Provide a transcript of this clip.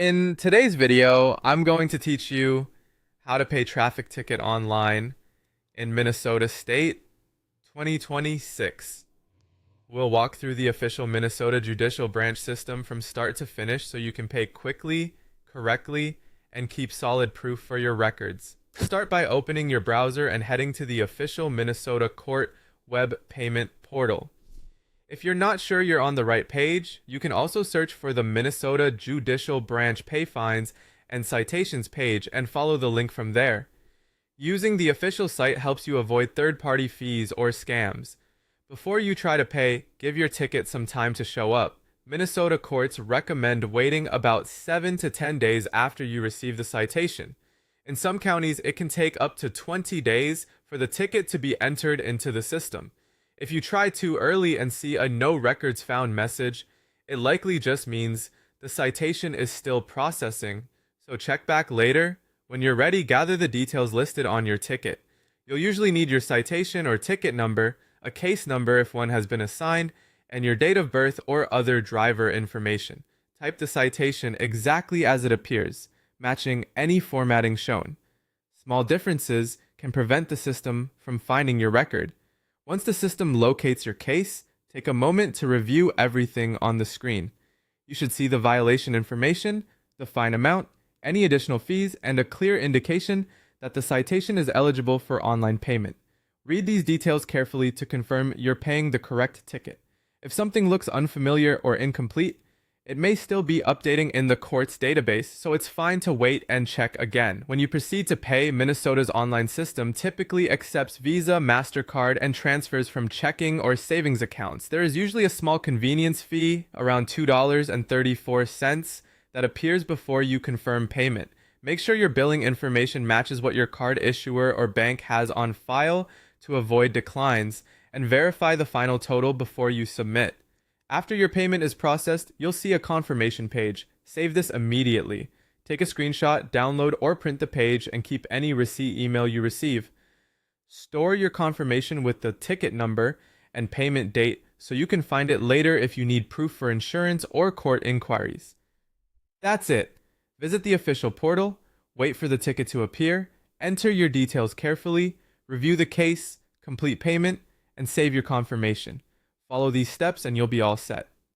In today's video, I'm going to teach you how to pay traffic ticket online in Minnesota State 2026. We'll walk through the official Minnesota judicial branch system from start to finish so you can pay quickly, correctly, and keep solid proof for your records. Start by opening your browser and heading to the official Minnesota Court web payment portal. If you're not sure you're on the right page, you can also search for the Minnesota Judicial Branch Pay Fines and Citations page and follow the link from there. Using the official site helps you avoid third-party fees or scams. Before you try to pay, give your ticket some time to show up. Minnesota courts recommend waiting about 7 to 10 days after you receive the citation. In some counties, it can take up to 20 days for the ticket to be entered into the system. If you try too early and see a no records found message, it likely just means the citation is still processing, so check back later. When you're ready, gather the details listed on your ticket. You'll usually need your citation or ticket number, a case number if one has been assigned, and your date of birth or other driver information. Type the citation exactly as it appears, matching any formatting shown. Small differences can prevent the system from finding your record. Once the system locates your case, take a moment to review everything on the screen. You should see the violation information, the fine amount, any additional fees, and a clear indication that the citation is eligible for online payment. Read these details carefully to confirm you're paying the correct ticket. If something looks unfamiliar or incomplete, it may still be updating in the court's database, so it's fine to wait and check again. When you proceed to pay, Minnesota's online system typically accepts Visa, MasterCard, and transfers from checking or savings accounts. There is usually a small convenience fee, around $2.34, that appears before you confirm payment. Make sure your billing information matches what your card issuer or bank has on file to avoid declines, and verify the final total before you submit. After your payment is processed, you'll see a confirmation page. Save this immediately. Take a screenshot, download, or print the page and keep any receipt email you receive. Store your confirmation with the ticket number and payment date so you can find it later if you need proof for insurance or court inquiries. That's it. Visit the official portal, wait for the ticket to appear, enter your details carefully, review the case, complete payment, and save your confirmation. Follow these steps and you'll be all set.